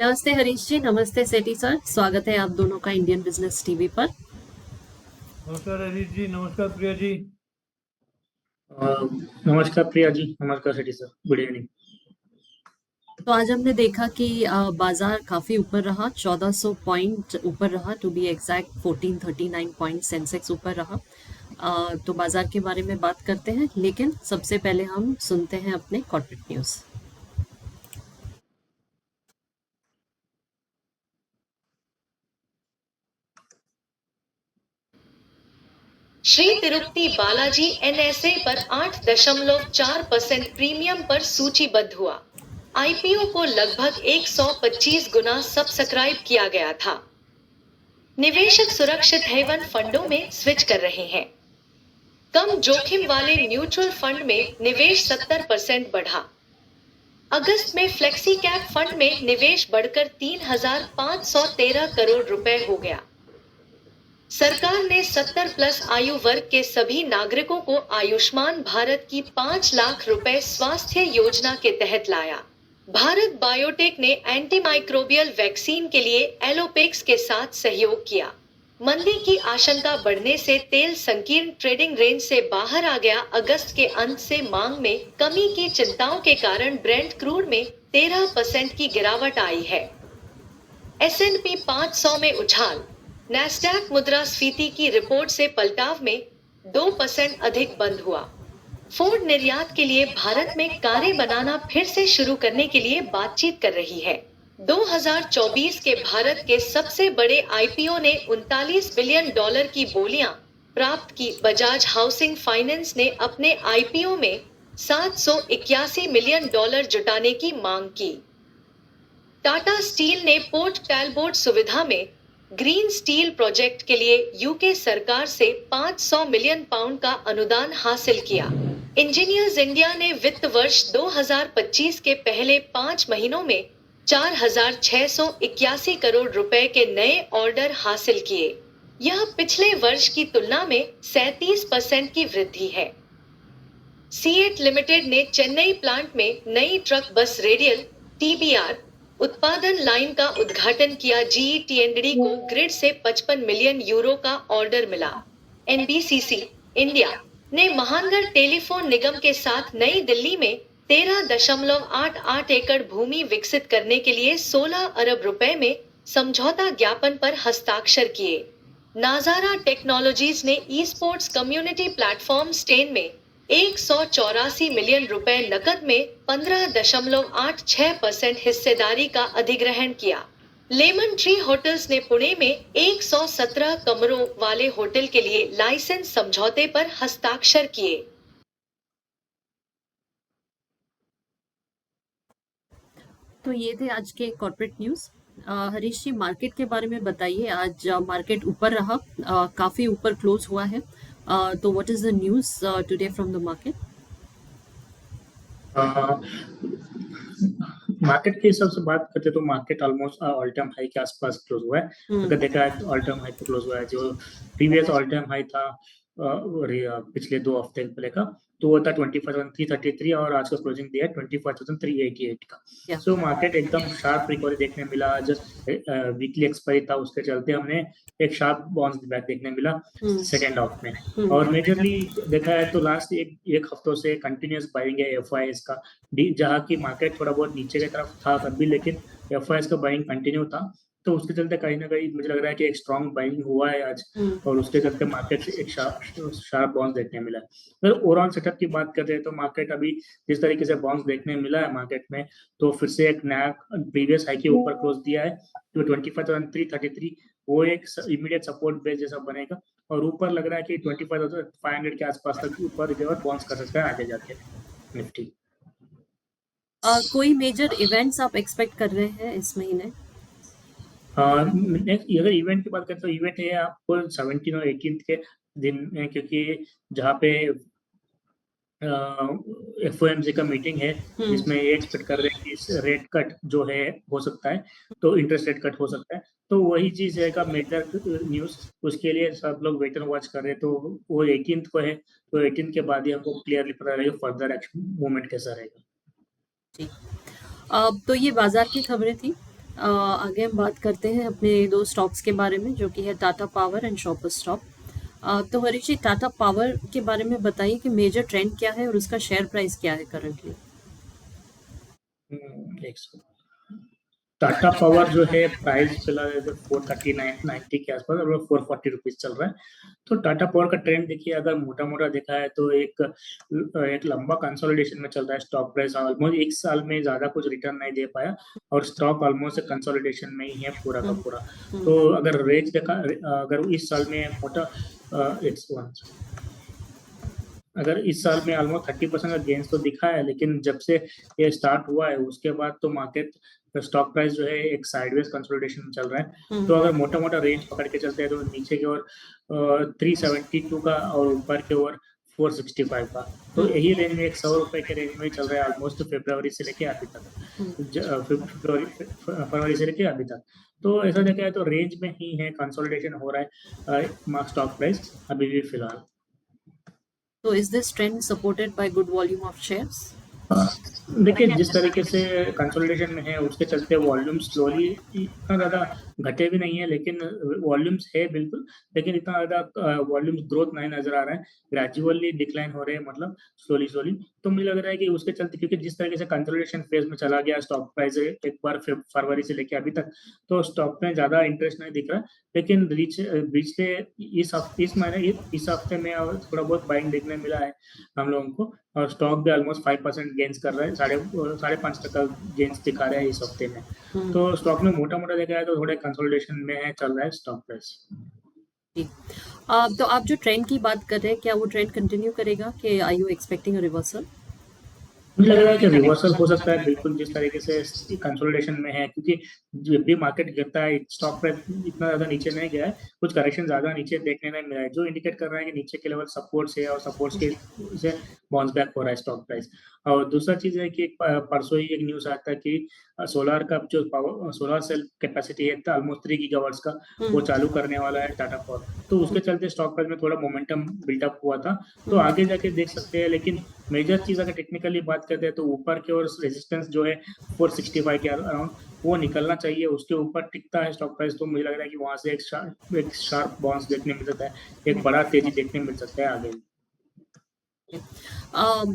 नमस्ते हरीश जी, नमस्ते सेठी सर। स्वागत है आप दोनों का इंडियन बिजनेस टीवी पर। नमस्कार हरीश जी। नमस्कार प्रिया जी। नमस्कार प्रिया जी। नमस्कार शेट्टी सर। Good evening. तो आज हमने देखा कि बाजार काफी ऊपर रहा, 1400 पॉइंट ऊपर रहा, to be exact 1439 point Sensex ऊपर रहा। तो बाजार के बारे में बात करते हैं, लेकिन सबसे पहले हम सुनते हैं अपने corporate news. Shri Tirupati Balaji NSA पर 8.4% प्रीमियम पर सूचीबद्ध हुआ। आईपीओ को लगभग 125 गुना सब्सक्राइब किया गया था। निवेशक सुरक्षित हेवन फंडों में स्विच कर रहे हैं। कम जोखिम वाले म्यूचुअल फंड में निवेश 70% बढ़ा। अगस्त में फ्लेक्सी कैप फंड में निवेश बढ़कर 3,513 करोड़ रुपए हो गया। सरकार ने 70 प्लस आयु वर्ग के सभी नागरिकों को आयुष्मान भारत की 5 लाख रुपए स्वास्थ्य योजना के तहत लाया। भारत बायोटेक ने एंटीमाइक्रोबियल वैक्सीन के लिए एलोपेक्स के साथ सहयोग किया। मंदी की आशंका बढ़ने से तेल संकीर्ण ट्रेडिंग रेंज से बाहर आ गया। अगस्त के अंत से मांग में कमी की चिंताओं के कारण ब्रेंट क्रूड में 13% की गिरावट आई है। S&P 500 में उछाल। नैस्डैक मुद्रास्फीति की रिपोर्ट से पलटाव में 2% अधिक बंद हुआ। फोर्ड निर्यात के लिए भारत में कारें बनाना फिर से शुरू करने के लिए बातचीत कर रही है। 2024 के भारत के सबसे बड़े आईपीओ ने $39 बिलियन की बोलियां प्राप्त की। बजाज हाउसिंग फाइनेंस ने अपने आईपीओ में $781 मिलियन जुटाने की मांग की। टाटा स्टील ने पोर्ट टैलबोट सुविधा में ग्रीन स्टील प्रोजेक्ट के लिए यूके सरकार से 500 मिलियन पाउंड का अनुदान हासिल किया। इंजीनियर्स इंडिया ने वित्त वर्ष 2025 के पहले 5 महीनों में 4,681 करोड़ रुपए के नए ऑर्डर हासिल किए। यह पिछले वर्ष की तुलना में 37% की वृद्धि है। सीएट लिमिटेड ने चेन्नई प्लांट में नई ट्रक बस रेडियल TBR उत्पादन लाइन का उद्घाटन किया। GE को ग्रिड से 55 मिलियन यूरो का ऑर्डर मिला। NBCC इंडिया ने महानगर टेलीफोन निगम के साथ नई दिल्ली में 13.88 एकड़ भूमि विकसित करने के लिए 16 अरब रुपए में समझौता ज्ञापन पर हस्ताक्षर किए। नाजारा टेक्नोलॉजीज ने esports community platform Stan में 184 मिलियन रुपए नकद में 15.86% हिस्सेदारी का अधिग्रहण किया। लेमन ट्री होटल्स ने पुणे में 117 कमरों वाले होटल के लिए लाइसेंस समझौते पर हस्ताक्षर किए। तो ये थे आज के कॉर्पोरेट न्यूज़। हरीश जी, मार्केट के बारे में बताइए। आज मार्केट ऊपर रहा, काफी ऊपर क्लोज हुआ है। तो what is the news today from the market? Market के हिसाब से बात करते तो market almost all time high के आसपास क्लोज हुआ है। अगर देखा है तो ऑल टाइम हाई पे क्लोज हुआ है। जो प्रीवियस ऑल टाइम हाई था पिछले 2 हफ्ते पहले का, तो वो था 25,333 और आज का क्लोजिंग दिया है 25,388 का। सो मार्केट एकदम शार्प रिकवरी देखने मिला। जस्ट वीकली एक्सपायरी था, उसके चलते हमने एक शार्प बाउंस बैक देखने मिला सेकेंड हाफ में। और मेजरली देखा है तो लास्ट एक हफ्तों से कंटिन्यूस बाइंग है एफआईएस का, जहाँ की मार्केट थोड़ा बहुत नीचे की तरफ था तब भी, लेकिन एफआईएस का बाइंग कंटिन्यू था। तो उसके चलते कहीं ना कहीं मुझे लग रहा है कि एक स्ट्रॉन्ग बाइंग हुआ है आज, और उसके चलते मार्केट से एक शार्प बाउंस देखने मिला है। अगर ओवरऑल सेटअप की बात करते हैं तो मार्केट अभी जिस तरीके से बाउंस देखने मिला है मार्केट में, तो फिर से एक नया प्रीवियस हाई के ऊपर क्लोज दिया है। तो 25,333 वो एक इमीडिएट सपोर्ट बेस जैसा बनेगा, और ऊपर लग रहा है कि 25,500 के आसपास तक ऊपर बाउंस कर सकता है आगे जाके निफ्टी। कोई मेजर इवेंट्स आप एक्सपेक्ट कर रहे हैं इस महीने? अगर इवेंट की बात करें तो इवेंट है आपको 17 और 18 के दिन, क्योंकि जहाँ पे FOMC का मीटिंग है, जिसमें ये एक्सपेक्ट कर रहे हैं कि रेट कट जो है हो सकता है, तो इंटरेस्ट रेट कट हो सकता है। तो वही चीज़ है का मेजर न्यूज़, उसके लिए सब लोग वेट एंड वॉच कर रहे हैं। तो वो 18 को है, तो 18 के बाद ही हमको क्लियरली पता रहेगा फर्दर एक्शन मूवमेंट कैसा रहेगा। तो ये बाजार की खबरें थी। आगे हम बात करते हैं अपने दो स्टॉक्स के बारे में, जो कि है Tata power and shopper stock. तो हरीश जी, टाटा पावर के बारे में बताइए कि मेजर ट्रेंड क्या है और उसका शेयर प्राइस क्या है करंटली। एक सेकंड। टाटा पावर जो है प्राइस फिलहाल 439.90 के आसपास और 440 रुपीज चल रहा है। तो टाटा पावर का ट्रेंड देखिए, अगर मोटा मोटा देखा है तो एक लंबा कंसोलिडेशन में चल रहा है स्टॉक प्राइस। ऑलमोस्ट एक साल में ज्यादा कुछ रिटर्न नहीं दे पाया और स्टॉक ऑलमोस्ट कंसोलिडेशन में ही है पूरा का पूरा। तो अगर रेंज देखा, अगर इस साल में मोटा अगर इस साल में ऑलमोस्ट 30% का गेंस तो दिखा है, लेकिन जब से ये स्टार्ट हुआ है उसके बाद तो मार्केट स्टॉक प्राइस जो है एक साइडवेज कंसोलिडेशन में चल रहा है। तो अगर मोटा मोटा रेंज पकड़ के चलते हैं तो नीचे की ओर 372 का और ऊपर की ओर 465 का। तो यही रेंज में 100 रुपए के रेंज में चल रहा है ऑलमोस्ट फरवरी से लेके अभी तक। फरवरी से लेके अभी तक तो ऐसा देखा है तो रेंज में ही है, कंसोलिडेशन हो रहा है स्टॉक प्राइस अभी भी फिलहाल। तो is this trend supported by good volume of shares? देखिए, जिस तरीके से कंसोलिडेशन में है उसके चलते वॉल्यूम स्लोली इतना ज्यादा घटे भी नहीं है, लेकिन वॉल्यूम्स है बिल्कुल, लेकिन इतना ज्यादा वॉल्यूम्स ग्रोथ नहीं नजर आ रहा है। ग्रेजुअली डिक्लाइन हो रहे हैं, मतलब स्लोली स्लोली। तो मुझे लग रहा है कि उसके चलते, क्योंकि जिस तरीके से कंसोलिडेशन फेज में चला गया स्टॉक प्राइस एक बार फरवरी से लेके अभी तक, तो स्टॉक में ज्यादा इंटरेस्ट नहीं दिख रहा। लेकिन पिछले इस हफ्ते में थोड़ा बहुत बाइंग देखने मिला है हम लोगों को, और स्टॉक भी ऑलमोस्ट 5% गेंस कर रहा है, 5.5% गेंस दिखा रहा है इस हफ्ते में। तो स्टॉक में मोटा मोटा देखा है तो थोड़े कंसोलिडेशन में है, चल रहा है स्टॉक प्राइस। तो आप जो ट्रेंड की बात कर रहे हैं, क्या वो ट्रेंड कंटिन्यू करेगा कि are you expecting a reversal? मुझे लग रहा है कि रिवर्सल हो सकता है बिल्कुल, जिस तरीके से कंसोलिडेशन में है, क्योंकि जब भी मार्केट गिरता है स्टॉक प्राइस इतना ज्यादा नीचे नहीं गया है, कुछ करेक्शन ज्यादा नीचे देखने नहीं मिला है, जो इंडिकेट कर रहा है कि नीचे के लेवल सपोर्ट से और सपोर्ट के से बाउंस बैक हो रहा है स्टॉक प्राइस। और दूसरा चीज है कि परसों ही एक न्यूज आया था कि सोलर का जो सोलर सेल कैपेसिटी है ऑलमोस्ट 3 गीगावाट्स का, वो चालू करने वाला है टाटा पावर। तो उसके चलते स्टॉक प्राइस में थोड़ा मोमेंटम बिल्डअप हुआ था, तो आगे जाके देख सकते हैं। लेकिन मेजर चीज अगर टेक्निकली बात करते हैं तो ऊपर की ओर रेजिस्टेंस जो है 465 के अराउंड वो निकलना चाहिए, उसके ऊपर टिकता है स्टॉक प्राइस। तो मुझे लग रहा है कि वहां से एक शार्प बाउंस देखने मिल सकता है, एक बड़ा तेजी देखने मिल सकता है आगे।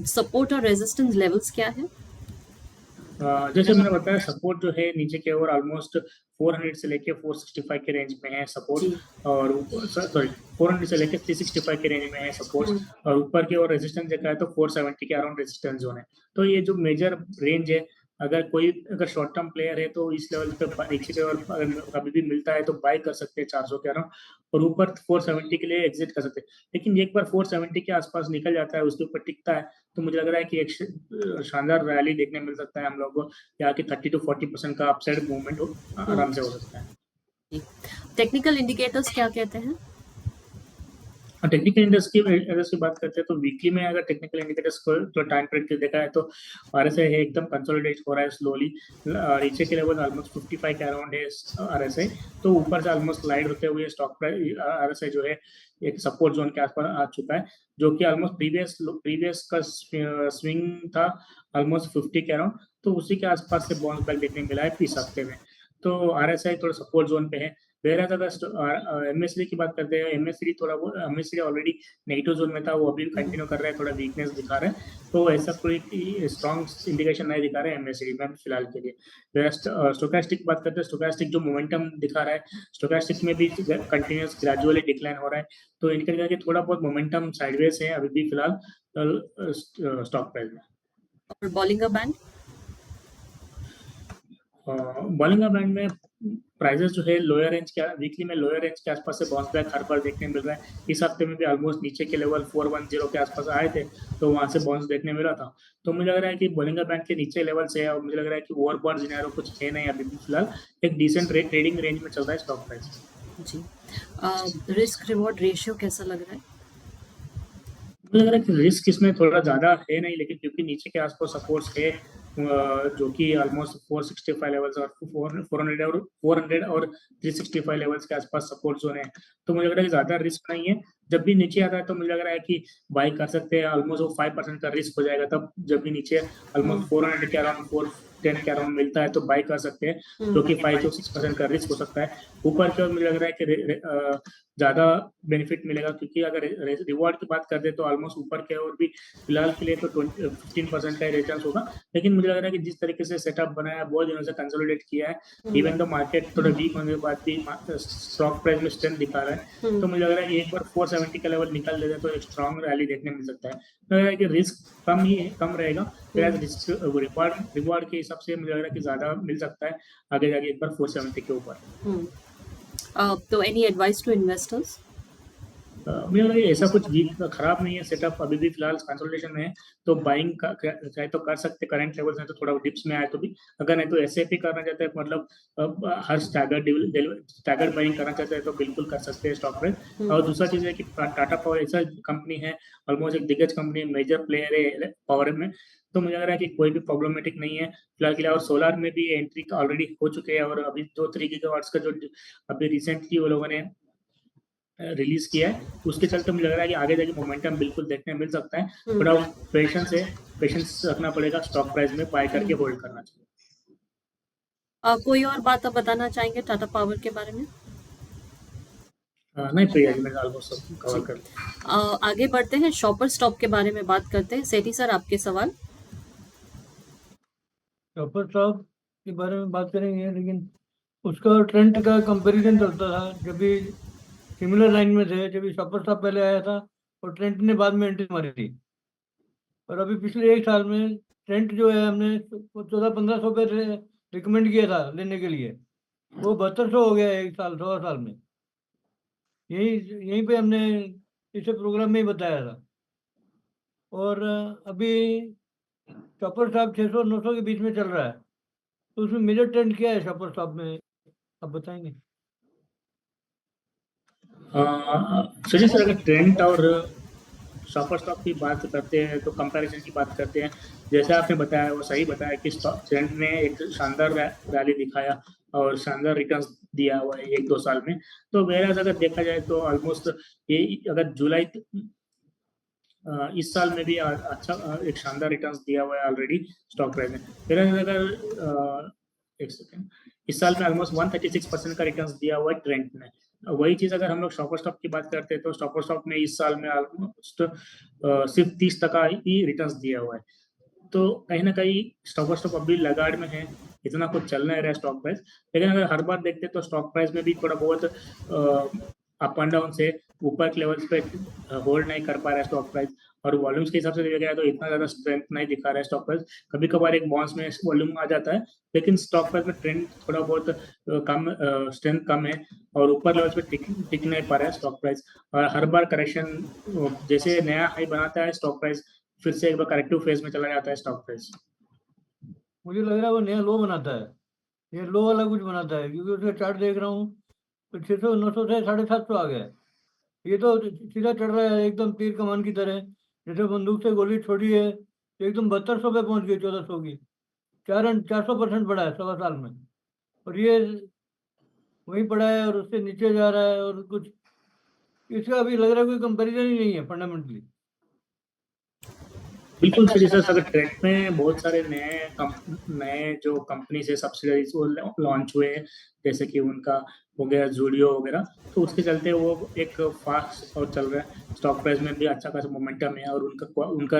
सपोर्ट और रेजिस्टेंस लेवल्स क्या है? जैसे मैंने बताया, सपोर्ट जो है नीचे की ओर ऑलमोस्ट 400 से लेके 465 के रेंज में है सपोर्ट, और सॉरी 400 से लेके 365 के रेंज में है सपोर्ट, और ऊपर की ओर रेजिस्टेंस देखा है तो 470 के अराउंड रेजिस्टेंस जोन है। तो ये जो मेजर रेंज है, अगर शॉर्ट टर्म प्लेयर है तो इस लेवल पे नीचे की ओर अगर कभी भी मिलता है तो बाय कर सकते हैं 400 के अराउंड, और ऊपर 470 के लिए एग्जिट कर सकते हैं। लेकिन एक बार 470 के आसपास निकल जाता है, उसके ऊपर टिकता है, तो मुझे लग रहा है कि एक शानदार रैली देखने मिल सकता है हम लोगों को, यहाँ की 30 to 40% का अपसाइड मूवमेंट आराम से हो सकता है। टेक्निकल इंडिकेटर्स क्या कहते हैं? टेक्निकल इंडिकेटर्स की बात करते हैं तो वीकली में अगर टेक्निकल इंडिकेटर्स को जो टाइम पीरियड के देखा है तो आरएसआई है एकदम कंसोलिडेट हो रहा है स्लोली, नीचे के लेवल ऑलमोस्ट 55 के अराउंड है आरएसआई, तो ऊपर से ऑलमोस्ट स्लाइड होते हुए स्टॉक प्राइस आरएसआई जो है एक सपोर्ट जोन के आसपास आ चुका है, जो कि ऑलमोस्ट प्रीवियस का स्विंग था ऑलमोस्ट 50 के अराउंड, तो उसी के आसपास से बाउंस बैक देखने मिला है इस हफ्ते में। तो आरएसआई थोड़ा सपोर्ट जोन पे है। वेराज अगर एमएसडी की बात करते हैं, एमएसडी ऑलरेडी नेगेटिव जोन में था, वो अभी कंटिन्यू कर रहा है, थोड़ा वीकनेस दिखा रहा है, तो ऐसा कोई स्ट्रॉन्ग इंडिकेशन नहीं दिखा रहा है एमएसडी में फिलहाल के लिए। स्टोकास्टिक की बात करते हैं, स्टोकास्टिक जो मोमेंटम दिखा रहा है, स्टोकास्टिक में भी कंटिन्यूस ग्रेजुअली डिक्लाइन हो रहा है, तो इनके करके थोड़ा बहुत मोमेंटम साइडवेज है अभी भी फिलहाल स्टॉक प्राइस में। और बॉलिंगर बैंड? बॉलिंगर बैंड में प्राइसेस जो है लोअर रेंज के वीकली में लोअर रेंज के आसपास से बाउंस बैक हर बार देखने मिल रहा है। इस हफ्ते में भी ऑलमोस्ट नीचे के लेवल 410 के आसपास आए थे, तो वहां से बाउंस देखने मिला था। तो मुझे लग रहा है कि बॉलिंगर बैंड के नीचे लेवल से है, और मुझे लग रहा है कि ओवरबॉट सिनेरियो कुछ है नहीं अभी भी फिलहाल, एक डिसेंट ट्रेडिंग रेंज में चल रहा है स्टॉक प्राइस। जी, रिस्क रिवॉर्ड रेशियो कैसा लग रहा है? मुझे लग रहा है कि रिस्क इसमें थोड़ा ज्यादा है नहीं, लेकिन क्योंकि नीचे के आसपास सपोर्ट्स है जो कि ऑलमोस्ट 465 लेवल्स और 400 और 365 लेवल्स के आसपास सपोर्ट जोन है, तो मुझे लग रहा है कि ज्यादा रिस्क नहीं है। जब भी नीचे आता है तो मुझे लग रहा है कि बाई कर सकते हैं, ऑलमोस्ट वो 5% का रिस्क हो जाएगा, तब जब भी नीचे ऑलमोस्ट 400 के अराउंड 410 के अराउंड मिलता है तो बाई कर सकते हैं, क्योंकि 5 to 6% का रिस्क हो सकता है। ऊपर की ओर मुझे लग रहा है कि ज्यादा बेनिफिट मिलेगा, क्योंकि अगर रिवॉर्ड की बात करते हैं तो ऑलमोस्ट ऊपर की ओर भी फिलहाल के लिए तो 15% का रिटर्न होगा, लेकिन मुझे लग रहा है कि जिस तरीके से सेटअप बनाया है, बहुत दिनों से कंसोलिडेट किया है, इवन तो मार्केट थोड़ा वीक होने के बाद भी स्टॉक प्राइस में स्ट्रेंथ दिखा रहा है, तो मुझे लग रहा है कि एक बार 470 का लेवल निकाल लेते तो एक स्ट्रॉन्ग रैली देखने मिल सकता है। मुझे लग रहा है कि रिस्क कम रहेगा, रिवॉर्ड के हिसाब से मुझे लग रहा है कि ज्यादा मिल सकता है आगे जाके एक बार 470 के ऊपर। तो एनी एडवाइस टू इन्वेस्टर्स? मुझे लग रहा है ऐसा कुछ वीक खराब नहीं है, सेटअप अभी भी फिलहाल कंसोलिडेशन में है, तो बाइंग चाहे तो कर सकते, करंट लेवल्स हैं तो थोड़ा डिप्स में आए तो भी, अगर नहीं तो एसआईपी करना चाहते हैं, मतलब हर स्टैगर्ड बाइंग करना चाहते हैं तो बिल्कुल कर सकते हैं स्टॉक में। और दूसरा चीज है कि टाटा पावर ऐसा कंपनी है, ऑलमोस्ट एक दिग्गज कंपनी है, मेजर प्लेयर है पावर में, तो मुझे लग रहा है कि कोई भी प्रॉब्लमेटिक नहीं है फिलहाल के लिए। और सोलर में भी एंट्री ऑलरेडी हो चुके हैं, और अभी जो 3 गीगावाट्स का जो अभी रिसेंटली वो लोगों ने रिलीज किया है, उसके चलते मुझे लग रहा है कि आगे जाके मोमेंटम बिल्कुल देखने मिल सकता है, थोड़ा पेशेंस रखना पड़ेगा, स्टॉक प्राइस में बाय करके होल्ड करना चाहिए। कोई और बात आप बताना चाहेंगे टाटा पावर के बारे में? नहीं प्रिया जी, मैंने ऑलमोस्ट सब कवर कर लिया। आगे बढ़ते हैं, शॉपर स्टॉप के बारे में बात करते हैं। सेठी सर, आपके सवाल। शॉपर स्टॉप के बारे में बात करेंगे, लेकिन उसका ट्रेंड का कंपैरिजन चलता था, जब भी सिमिलर लाइन में थे, जब भी शॉपर स्टॉप पहले आया था और ट्रेंड ने बाद में एंट्री मारी थी। और अभी पिछले 1 साल में ट्रेंड जो है, हमने 1400-1500 पे रिकमेंड किया था लेने के लिए, वो 7200 हो गया है 1 साल 1.25 साल में। यहीं पे हमने इसे प्रोग्राम में ही बताया था। और अभी शॉपर स्टॉप 600-900 के बीच में चल रहा है, तो उसमें मेजर ट्रेंड क्या है शॉपर स्टॉप में, आप बताएंगे? सुजीत सर, अगर ट्रेंड और शॉपर स्टॉक की बात करते हैं तो कंपैरिजन की बात करते हैं, जैसे आपने बताया वो सही बताया कि ट्रेंड ने एक शानदार रैली दिखाया और शानदार रिटर्न्स दिया हुआ है 1-2 साल में। तो वेराज अगर देखा जाए तो ऑलमोस्ट ये अगर जुलाई इस साल में भी अच्छा एक शानदार रिटर्न्स दिया हुआ है ऑलरेडी स्टॉक प्राइस में। वेराज अगर एक सेकेंड, इस साल में ऑलमोस्ट 136% का रिटर्न्स दिया हुआ है ट्रेंड ने। वही चीज अगर हम लोग शॉपर स्टॉप की बात करते हैं तो शॉपर स्टॉप ने इस साल में ऑलमोस्ट सिर्फ 30% ही रिटर्न्स दिया हुआ है। तो कहीं ना कहीं स्टॉक स्टॉक अभी लगाड़ में है, इतना कुछ चल नहीं रहा है स्टॉक प्राइस, लेकिन अगर हर बार देखते तो स्टॉक प्राइस में भी थोड़ा बहुत अप एंड डाउन से ऊपर के लेवल्स पे होल्ड नहीं कर पा रहा है स्टॉक प्राइस, और वॉल्यूम्स के हिसाब से देखा जाए तो इतना ज्यादा स्ट्रेंथ नहीं दिखा रहा है स्टॉक प्राइस। कभी कभार एक बाउंस में वॉल्यूम आ जाता है, लेकिन स्टॉक प्राइस में ट्रेंड थोड़ा बहुत कम, स्ट्रेंथ कम है, और ऊपर लेवल्स पे टिक नहीं पा रहा है स्टॉक प्राइस। और हर बार करेक्शन जैसे नया हाई बनाता है स्टॉक प्राइस, फिर से एक बार करेक्टिव फेज में चला जाता है स्टॉक प्राइस। मुझे लग रहा है वो नया लो बनाता है, ये लो वाला कुछ बनाता है, क्योंकि उसका चार्ट देख रहा हूँ तो 600-900 से 750 आ गया है। ये तो सीधा चढ़ रहा है एकदम तीर कमान की तरह, जैसे बंदूक से गोली छोड़ी है तो एकदम 7200 पे पहुंच गई, 1400 की। 400% बढ़ा है 1.25 साल में, और ये वहीं पड़ा है और उससे नीचे जा रहा है, और कुछ इसका अभी लग रहा है कोई कंपैरिजन ही नहीं है फंडामेंटली। बिल्कुल सही सर, अगर ट्रेंड में बहुत सारे नए जो कंपनी से सब्सिडरीज वो लॉन्च हुए, जैसे कि उनका हो गया जूडियो वगैरह, तो उसके चलते वो एक फास्ट और चल रहा है, स्टॉक प्राइस में भी अच्छा खासा मोमेंटम है, और उनका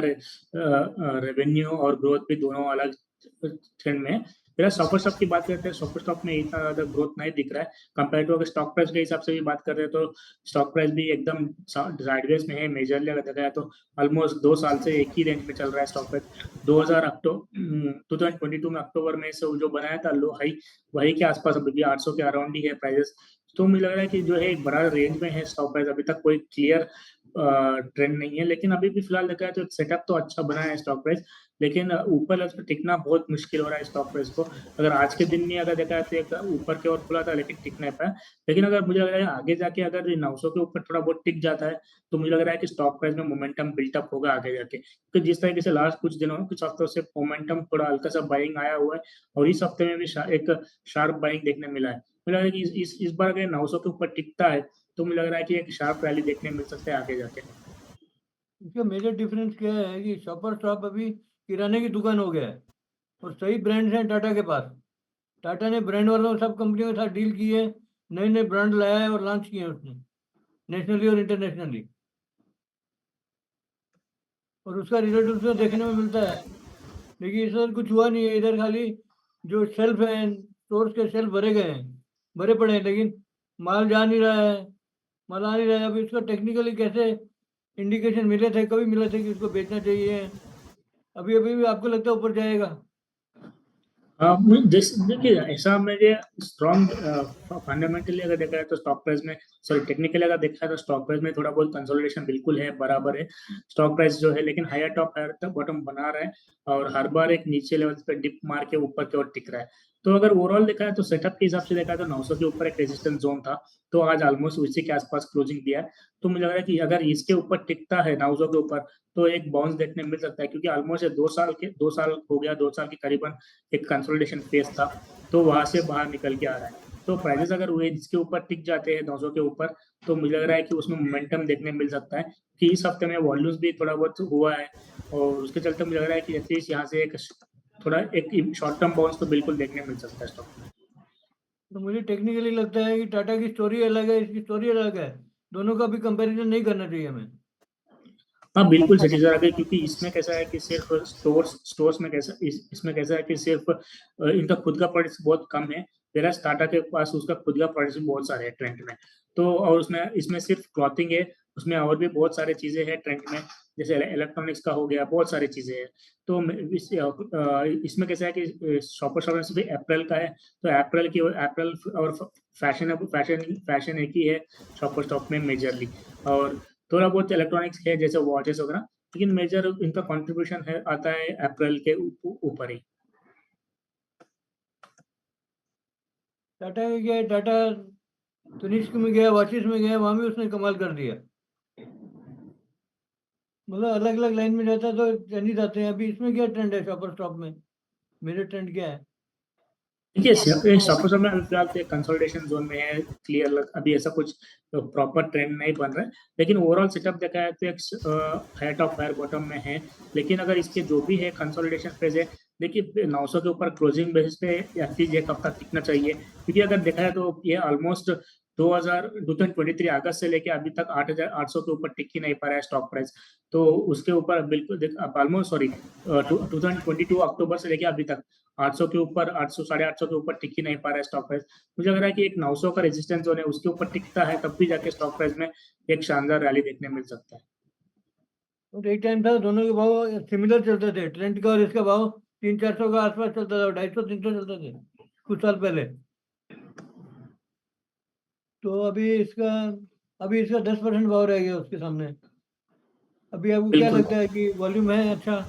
रेवेन्यू और ग्रोथ भी दोनों अलग ट्रेंड में है। फिर शॉपर स्टॉप की बात करते हैं, शॉपर स्टॉप में इतना ज्यादा ग्रोथ नहीं दिख रहा है कंपेयर टू, अगर स्टॉक प्राइस के हिसाब से भी बात करते हैं तो स्टॉक प्राइस भी एकदम साइडवेज में है मेजरली अगर देखा जाए तो। ऑलमोस्ट 2 साल से एक ही रेंज में चल रहा है स्टॉक प्राइस। 2022 में अक्टूबर में से जो बनाया था लो हाई, वही के आसपास अभी भी 800 के अराउंड ही है प्राइसेस। तो मुझे लग रहा है कि जो है एक बड़ा रेंज में है स्टॉक प्राइस, अभी तक कोई क्लियर ट्रेंड नहीं है, लेकिन अभी भी फिलहाल देखा जाए तो सेटअप तो अच्छा बना है स्टॉक प्राइस, लेकिन ऊपर उस पर टिकना बहुत मुश्किल हो रहा है स्टॉक प्राइस को। अगर आज के दिन में अगर देखा जाए तो एक ऊपर की ओर खुला था, लेकिन टिक नहीं पाया। लेकिन अगर मुझे लग रहा है आगे जाके अगर 900 के ऊपर थोड़ा बहुत टिक जाता है तो मुझे लग रहा है कि स्टॉक प्राइस में मोमेंटम बिल्टअप होगा आगे जाके, क्योंकि जिस तरीके से लास्ट कुछ दिनों कुछ हफ्तों से मोमेंटम थोड़ा हल्का सा बाइंग आया हुआ है, और इस हफ्ते में भी एक शार्प बाइंग देखने मिला है। मुझे लग रहा है कि इस बार अगर 900 के ऊपर टिकता है तो मुझे लग रहा है कि एक शार्प रैली देखने मिल सकता है आगे जाके। इसका मेजर डिफरेंस क्या है कि शॉपर स्टॉप अभी किराने की दुकान हो गया है और सही ब्रांड्स हैं टाटा के पास। टाटा ने ब्रांड वालों सब कंपनियों के साथ डील की है, नए नए ब्रांड लाया है और लॉन्च किए हैं उसने नेशनली और इंटरनेशनली, और उसका रिजल्ट उसमें देखने में मिलता है। लेकिन इस बार कुछ हुआ नहीं है, इधर खाली जो शेल्फ है, स्टोर्स के शेल्फ भरे गए हैं, भरे पड़े हैं, लेकिन माल जा नहीं रहा है, माल आ नहीं रहा है। अभी इसका टेक्निकली कैसे इंडिकेशन मिले थे, कभी मिले थे कि इसको बेचना चाहिए, अभी अभी भी आपको लगता है ऊपर जाएगा? देखिए ऐसा मुझे स्ट्रॉन्ग फंडामेंटली अगर देखा जाए तो स्टॉक प्राइस में, सॉरी टेक्निकली अगर देखा है तो स्टॉक प्राइस में थोड़ा बहुत कंसोलिडेशन बिल्कुल है, बराबर है स्टॉक प्राइस जो है, लेकिन हायर टॉप हायर बॉटम बना रहा है और हर बार एक नीचे लेवल पे डिप मार के ऊपर की ओर टिक रहा है। तो अगर ओवरऑल देखा है तो सेटअप के हिसाब से देखा है तो 900 के ऊपर एक रेजिस्टेंस जोन था, तो आज ऑलमोस्ट उसी के आसपास क्लोजिंग दिया है। तो मुझे लग रहा है कि अगर इसके ऊपर टिकता है 900 के ऊपर तो एक बाउंस देखने मिल सकता है, क्योंकि ऑलमोस्ट 2 साल हो गया, 2 साल के करीबन एक कंसोलिडेशन फेज था, तो वहां से बाहर निकल के आ रहा है। तो प्राइसेस अगर वो इसके ऊपर टिक जाते हैं 900 के ऊपर, तो मुझे लग रहा है कि उसमें मोमेंटम देखने मिल सकता है कि इस हफ्ते में वॉल्यूम्स भी थोड़ा बहुत हुआ है, और उसके चलते मुझे लग रहा है कि एटलीस्ट यहाँ से एक थोड़ा एक शॉर्ट टर्म बाउंस तो बिल्कुल देखने मिल सकता है स्टॉक में। तो मुझे टेक्निकली लगता है कि टाटा की स्टोरी अलग है, इसकी स्टोरी अलग है, दोनों का भी कंपैरिजन नहीं करना चाहिए हमें। हाँ बिल्कुल सही चीज़ है, क्योंकि इसमें कैसा है कि सिर्फ स्टोर्स में कैसा इसमें कैसा है कि सिर्फ इनका खुद का प्रोडक्ट्स बहुत कम है, मेरा टाटा के पास उसका खुद का प्रोडक्ट्स भी बहुत सारे हैं ट्रेंड में। तो और उसमें इसमें सिर्फ क्लॉथिंग है, उसमें और भी बहुत सारी चीजें हैं ट्रेंड में, जैसे इलेक्ट्रॉनिक्स का हो गया, बहुत सारी चीजें हैं। तो इसमें कैसा है कि शॉपर शॉप में सिर्फ अप्रैल का है, तो अप्रैल और फैशन एक ही है शॉपर स्टॉप में मेजरली, और थोड़ा बहुत इलेक्ट्रॉनिक्स है जैसे वॉचेस वगैरह, लेकिन मेजर इनका कंट्रीब्यूशन है आता है अप्रैल के ऊपर ही। टाटा का क्या है, टाटा तनिष्क में गया, वॉचेस में गया, वहां भी उसने कमाल कर दिया। मतलब अलग अलग लाइन में जाता है तो चल जाते हैं। अभी इसमें क्या ट्रेंड है शॉपर स्टॉप में, मेरे ट्रेंड क्या है? देखिए शॉपर शॉप में अभी फिलहाल तो कंसोलिडेशन जोन में है, क्लियर अभी ऐसा कुछ प्रॉपर ट्रेंड नहीं बन रहा है, लेकिन ओवरऑल सेटअप देखा है तो एक हायर टॉप हायर बॉटम में है। लेकिन अगर इसके जो भी है कंसोलिडेशन फेज है, देखिए 900 के ऊपर क्लोजिंग बेसिस पे एटलीस्ट एक हफ्ता टिकना चाहिए, क्योंकि अगर देखा है तो ये ऑलमोस्ट 2023 अगस्त से लेके अभी तक 8,800 के ऊपर टिक ही नहीं पा रहा है स्टॉक प्राइस। तो उसके ऊपर बिल्कुल ऑलमोस्ट सॉरी 2022 अक्टूबर से लेके अभी तक 800 के ऊपर 800 850 के ऊपर टिक ही नहीं पा रहा है स्टॉक प्राइस। मुझे लग रहा है कि एक 900 का रेजिस्टेंस जोन है, उसके ऊपर टिकता है तब भी जाके स्टॉक प्राइस में एक शानदार रैली देखने मिल सकता है। और एक टाइम था दोनों के भाव सिमिलर चलते थे, ट्रेंड का और इसका भाव 300-400 का आसपास चलता था, 250-300 चलते थे कुछ साल पहले। तो अभी इसका 10% भाव रह गया उसके सामने। अभी आपको क्या बिल्कुल लगता है कि वॉल्यूम है अच्छा?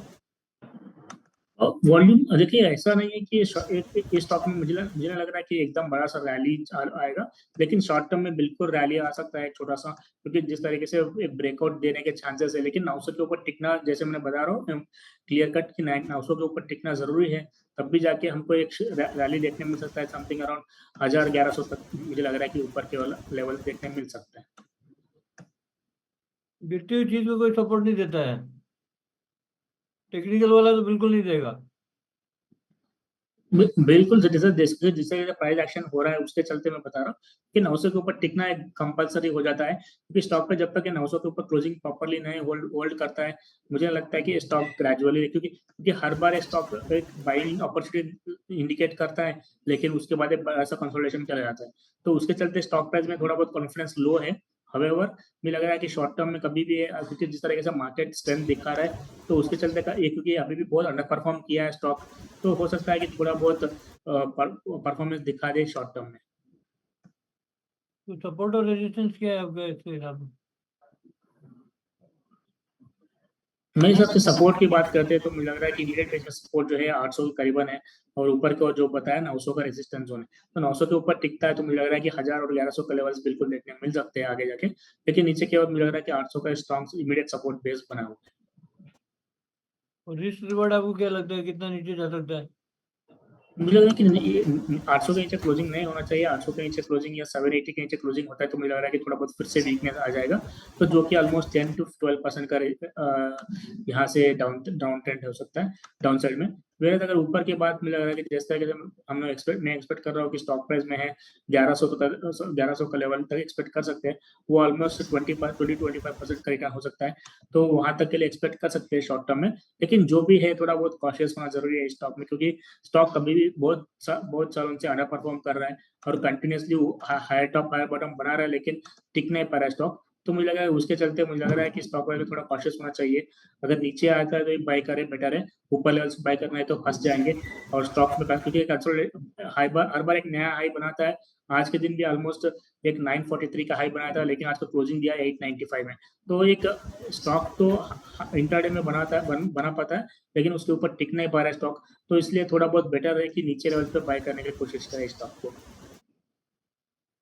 वॉल्यूम देखिए ऐसा नहीं है कि एक स्टॉक में मुझे नहीं लग रहा है कि एकदम बड़ा सा रैली आएगा, लेकिन शॉर्ट टर्म में बिल्कुल रैली आ सकता है छोटा सा, क्योंकि जिस तरीके से एक ब्रेकआउट देने के चांसेस है। लेकिन 900 के ऊपर टिकना, जैसे मैंने बता रहा हूँ क्लियर कट कि 900 के ऊपर टिकना जरूरी है, तब भी जाके हमको एक रैली देखने मिल सकता है समथिंग अराउंड 1000-1100 तक। मुझे लग रहा है कि ऊपर के लेवल देखने मिल सकता है। गिरती हुई चीज को कोई सपोर्ट नहीं देता है, टेक्निकल वाला तो बिल्कुल नहीं देगा। बिल्कुल जैसे जिससे प्राइस एक्शन हो रहा है उसके चलते मैं बता रहा हूँ कि 900 के ऊपर टिकना एक कंपलसरी हो जाता है, क्योंकि स्टॉक पे जब तक 900 के ऊपर क्लोजिंग प्रॉपर्ली नहीं होल्ड करता है, मुझे लगता है कि स्टॉक ग्रेजुअली, क्योंकि हर बार स्टॉक एक बाइंग अपॉर्चुनिटी इंडिकेट करता है, लेकिन उसके बाद एक ऐसा कंसोलिडेशन चला जाता है, तो उसके चलते स्टॉक प्राइस में थोड़ा बहुत कॉन्फिडेंस लो है। हवेवर मुझे लग रहा है कि शॉर्ट टर्म में कभी भी क्योंकि जिस तरीके से मार्केट स्ट्रेंथ दिखा रहा है, तो उसके चलते क्योंकि अभी भी बहुत अंडर परफॉर्म किया है स्टॉक, तो हो सकता है कि थोड़ा बहुत परफॉर्मेंस दिखा दे शॉर्ट टर्म में। तो सपोर्ट और रेजिस्टेंस क्या है आपका इसके हिसाब में? मेरे हिसाब से सपोर्ट की बात करते हैं तो मुझे लग रहा है कि इमीडिएट बेस में सपोर्ट जो है 800 के करीबन है, और ऊपर को जो बताया 900 का रेजिस्टेंस जोन है, तो 900 के ऊपर टिकता है तो मुझे लग रहा है कि 1000 और 1100 का लेवल्स बिल्कुल देखने मिल सकते हैं आगे जाके, लेकिन नीचे की ओर मुझे लग रहा है कि 800 का स्ट्रॉन्ग इमीडिएट सपोर्ट बेस बना हुआ है। और रिस्क रिवॉर्ड आपको क्या लगता है कितना नीचे जा सकता है? मुझे लग रहा है कि 800 के नीचे क्लोजिंग नहीं होना चाहिए। 800 के नीचे क्लोजिंग या 780 के नीचे क्लोजिंग होता है तो मुझे लग रहा है कि थोड़ा बहुत फिर से वीकनेस आ जाएगा, तो जो कि ऑलमोस्ट 10 to 12% का यहाँ से डाउन ट्रेंड हो सकता है डाउन साइड में। वेयर अगर ऊपर की बात मुझे लग रहा है कि जिस तरह से मैं एक्सपेक्ट कर रहा हूँ कि स्टॉक प्राइस में है 1100 का लेवल तक एक्सपेक्ट कर सकते हैं, वो ऑलमोस्ट 20-25% का रिटर्न हो सकता है, तो वहां तक के लिए एक्सपेक्ट कर सकते हैं शॉर्ट टर्म में। लेकिन जो भी है थोड़ा बहुत कॉशियस होना जरूरी है स्टॉक में, क्योंकि स्टॉक कभी भी बहुत सालों से अंडर परफॉर्म कर रहा है और continuously higher top higher bottom बना रहा है, लेकिन टिक नहीं पा रहा है स्टॉक। तो मुझे लग रहा है उसके चलते मुझे लग रहा है कि स्टॉक वाले थोड़ा कॉशियस होना चाहिए। अगर नीचे आता है तो बाय करें बेटर है, ऊपर लेवल से बाय करना है तो फंस जाएंगे। और स्टॉक में क्योंकि हर बार एक नया हाई बनाता है। आज के दिन भी ऑलमोस्ट एक 943 का हाई बनाया था, लेकिन आज का क्लोजिंग दिया 895 में। तो एक स्टॉक तो इंट्राडे में बना पाता है, लेकिन उसके ऊपर टिक नहीं पा रहा है स्टॉक, तो इसलिए थोड़ा बहुत बेटर है कि नीचे लेवल पे बाय करने की कोशिश करें स्टॉक को।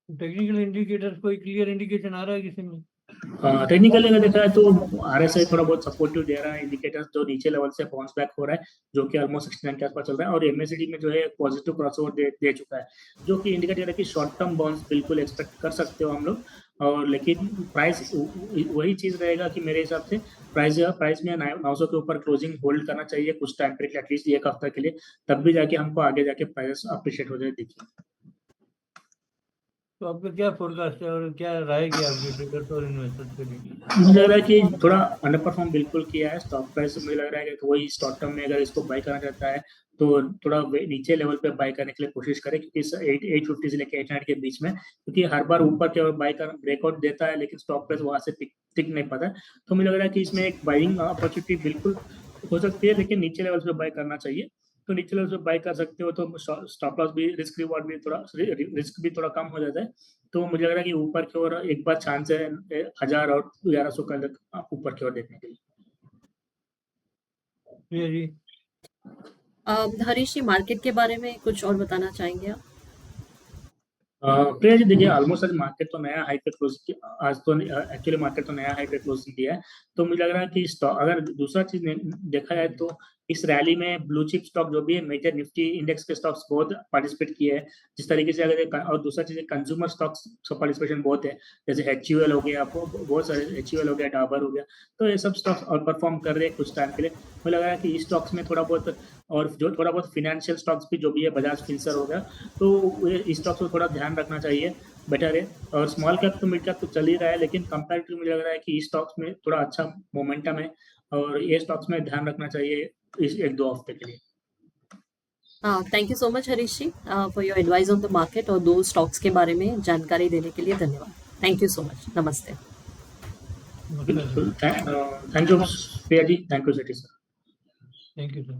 टेक्निकल इंडिकेटर्स कोई क्लियर इंडिकेशन आ रहा है किसी में? टेक्निकली अगर देखा है तो आरएसआई थोड़ा बहुत सपोर्टिव दे रहा है, इंडिकेटर्स जो नीचे लेवल से बाउंस बैक हो रहा है, जो कि ऑलमोस्ट 69 के आसपास चल रहा है, और एमएसीडी में जो है पॉजिटिव क्रॉसओवर दे चुका है, जो कि इंडिकेटर है कि शॉर्ट टर्म बाउंस बिल्कुल एक्सपेक्ट कर सकते हो हम लोग। और लेकिन प्राइस वही चीज रहेगा कि मेरे हिसाब से प्राइस में 900 के ऊपर क्लोजिंग होल्ड करना चाहिए कुछ टाइम के लिए, एटलीस्ट एक हफ्ता के लिए, तब भी जाके हमको आगे जाके प्राइस अप्रिशिएट हो जाए। देखिए तो आपका क्या फोरकास्ट है और क्या राय क्या आपके ट्रेडर्स और इन्वेस्टर्स के लिए? मुझे लग रहा है कि थोड़ा अंडर परफॉर्म बिल्कुल किया है स्टॉक प्राइस। मुझे लग रहा है कि वही शॉर्ट टर्म में अगर इसको बाय करना चाहता है तो थोड़ा नीचे लेवल पे बाय करने के लिए कोशिश करें, क्योंकि 850 से लेकर 800 के बीच में, क्योंकि हर बार ऊपर के ओर बाय कर ब्रेकआउट देता है, लेकिन स्टॉक प्राइस वहां से टिक नहीं पाता है। तो मुझे लग रहा है कि इसमें एक बाइंग अपॉर्चुनिटी बिल्कुल हो सकती है, लेकिन नीचे लेवल पे बाय करना चाहिए। तो नीचे लेवल पे बाय कर सकते हो, तो स्टॉप लॉस भी रिस्क भी थोड़ा कम हो जाता है। तो मुझे लग रहा है कि ऊपर की ओर एक बार चांस है 1000 और 1100 का ऊपर की ओर देखने के लिए। जी हरीश जी, मार्केट के बारे में कुछ और बताना चाहेंगे आप? प्रिया जी देखिए, ऑलमोस्ट आज मार्केट तो नया हाई पे क्लोज किया, आज तो एक्चुअली मार्केट तो नया हाई पे क्लोज किया है। तो मुझे लग रहा है कि स्टॉक, अगर दूसरा चीज देखा जाए तो इस रैली में ब्लू चिप स्टॉक जो भी है, मेजर निफ्टी इंडेक्स के स्टॉक्स बहुत पार्टिसिपेट किए हैं जिस तरीके से। अगर और दूसरा चीज कंज्यूमर स्टॉक्स का पार्टिसिपेशन बहुत है, जैसे HUL हो गया, बहुत सारे HUL हो गया, डाबर हो गया, तो ये सब स्टॉक्स और परफॉर्म कर रहे हैं कुछ टाइम के लिए। मुझे लग रहा है कि इस स्टॉक्स में थोड़ा बहुत, और जो थोड़ा बहुत फाइनेंशियल स्टॉक्स भी जो भी है, बजाज फिंसर हो गया, तो इस स्टॉक्स को थोड़ा ध्यान रखना चाहिए, बेटर है। और स्मॉल कैप तो मिड कैप तो चल ही रहा है, लेकिन कंपैरेटिव मुझे लग रहा है कि इस स्टॉक्स में थोड़ा अच्छा मोमेंटम है, और ये स्टॉक्स में ध्यान रखना चाहिए इस 1-2 हफ्ते के लिए। Thank you so much Harish ji for your advice on the market, और दो स्टॉक्स के बारे में जानकारी देने के लिए धन्यवाद। Thank you so much. नमस्ते। Thank you Priya ji, thank you city sir. Thank you sir.